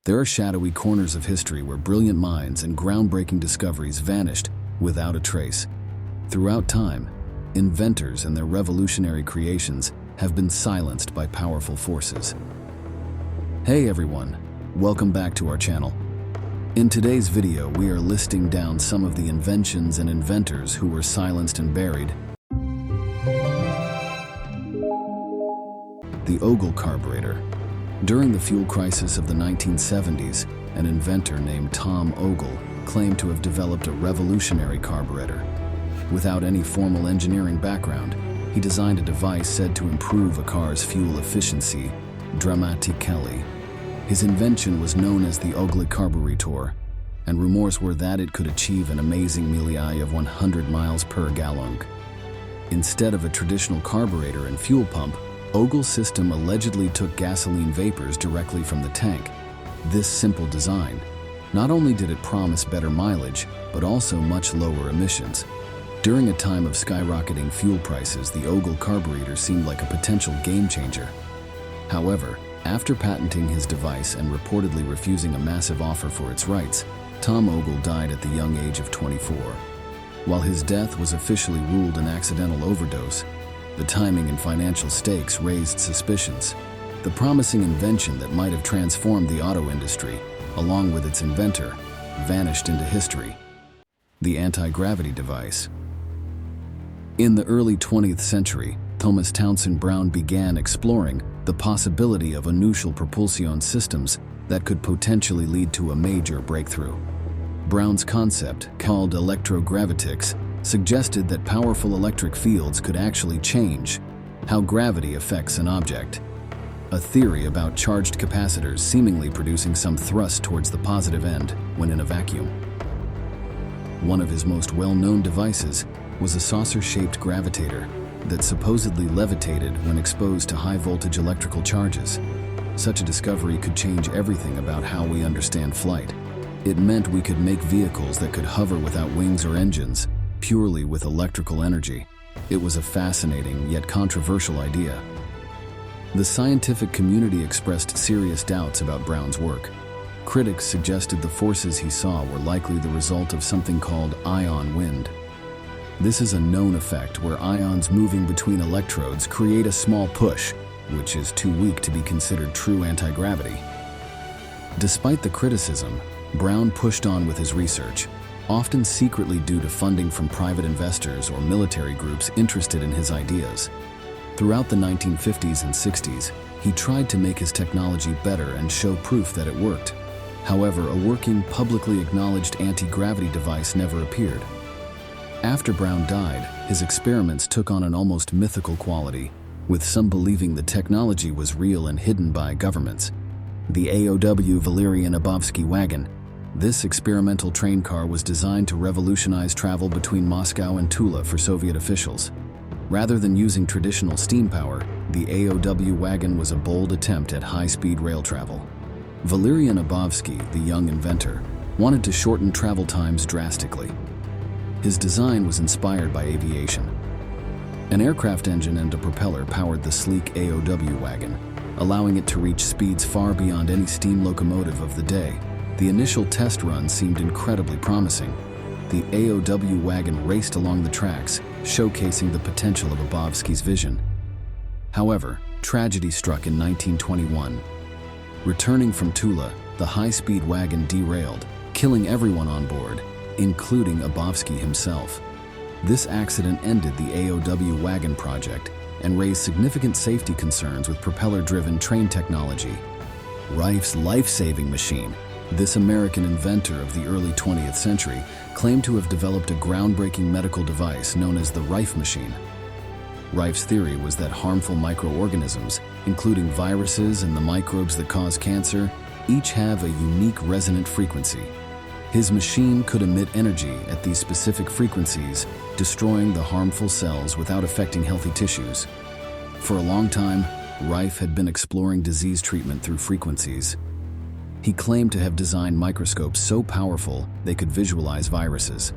There are shadowy corners of history where brilliant minds and groundbreaking discoveries vanished without a trace. Throughout time, inventors and their revolutionary creations have been silenced by powerful forces. Hey everyone, welcome back to our channel. In today's video, we are listing down some of the inventions and inventors who were silenced and buried. The Ogle carburetor. During the fuel crisis of the 1970s, an inventor named Tom Ogle claimed to have developed a revolutionary carburetor. Without any formal engineering background, he designed a device said to improve a car's fuel efficiency dramatically. His invention was known as the Ogle carburetor, and rumors were that it could achieve an amazing melee of 100 miles per gallon. Instead of a traditional carburetor and fuel pump, Ogle's system allegedly took gasoline vapors directly from the tank. This simple design, not only did it promise better mileage, but also much lower emissions. During a time of skyrocketing fuel prices, the Ogle carburetor seemed like a potential game changer. However, after patenting his device and reportedly refusing a massive offer for its rights, Tom Ogle died at the young age of 24. While his death was officially ruled an accidental overdose, the timing and financial stakes raised suspicions. The promising invention that might have transformed the auto industry, along with its inventor, vanished into history. The anti-gravity device. In the early 20th century, Thomas Townsend Brown began exploring the possibility of unusual propulsion systems that could potentially lead to a major breakthrough. Brown's concept, called electrogravitics, suggested that powerful electric fields could actually change how gravity affects an object. A theory about charged capacitors seemingly producing some thrust towards the positive end when in a vacuum. One of his most well-known devices was a saucer-shaped gravitator that supposedly levitated when exposed to high-voltage electrical charges. Such a discovery could change everything about how we understand flight. It meant we could make vehicles that could hover without wings or engines, purely with electrical energy. It was a fascinating yet controversial idea. The scientific community expressed serious doubts about Brown's work. Critics suggested the forces he saw were likely the result of something called ion wind. This is a known effect where ions moving between electrodes create a small push, which is too weak to be considered true anti-gravity. Despite the criticism, Brown pushed on with his research, often secretly due to funding from private investors or military groups interested in his ideas. Throughout the 1950s and 60s, he tried to make his technology better and show proof that it worked. However, a working, publicly acknowledged anti-gravity device never appeared. After Brown died, his experiments took on an almost mythical quality, with some believing the technology was real and hidden by governments. The AOW Valerian Abovsky wagon. This experimental train car was designed to revolutionize travel between Moscow and Tula for Soviet officials. Rather than using traditional steam power, the AOW wagon was a bold attempt at high-speed rail travel. Valerian Abovsky, the young inventor, wanted to shorten travel times drastically. His design was inspired by aviation. An aircraft engine and a propeller powered the sleek AOW wagon, allowing it to reach speeds far beyond any steam locomotive of the day. The initial test run seemed incredibly promising. The AOW wagon raced along the tracks, showcasing the potential of Abovsky's vision. However, tragedy struck in 1921. Returning from Tula, the high-speed wagon derailed, killing everyone on board, including Abovsky himself. This accident ended the AOW wagon project and raised significant safety concerns with propeller-driven train technology. Reif's life-saving machine. This American inventor of the early 20th century claimed to have developed a groundbreaking medical device known as the Reif machine. Reif's theory was that harmful microorganisms, including viruses and the microbes that cause cancer, each have a unique resonant frequency. His machine could emit energy at these specific frequencies, destroying the harmful cells without affecting healthy tissues. For a long time, Reif had been exploring disease treatment through frequencies. He claimed to have designed microscopes so powerful they could visualize viruses.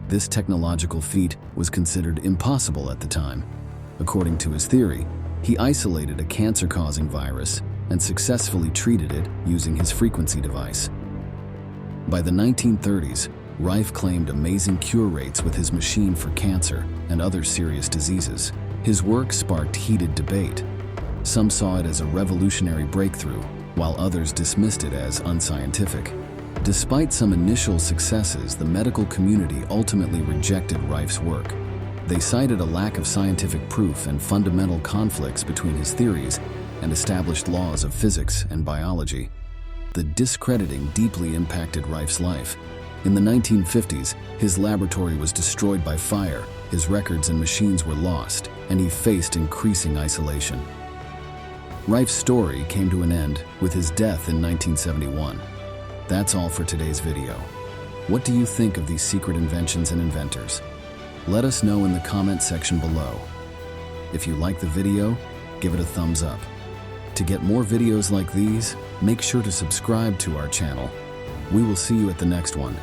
This technological feat was considered impossible at the time. According to his theory, he isolated a cancer-causing virus, and successfully treated it using his frequency device. By the 1930s, Rife claimed amazing cure rates with his machine for cancer and other serious diseases. His work sparked heated debate. Some saw it as a revolutionary breakthrough, while others dismissed it as unscientific. Despite some initial successes, the medical community ultimately rejected Rife's work. They cited a lack of scientific proof and fundamental conflicts between his theories and established laws of physics and biology. The discrediting deeply impacted Rife's life. In the 1950s, his laboratory was destroyed by fire, his records and machines were lost, and he faced increasing isolation. Rife's story came to an end with his death in 1971. That's all for today's video. What do you think of these secret inventions and inventors? Let us know in the comment section below. If you like the video, give it a thumbs up. To get more videos like these, make sure to subscribe to our channel. We will see you at the next one.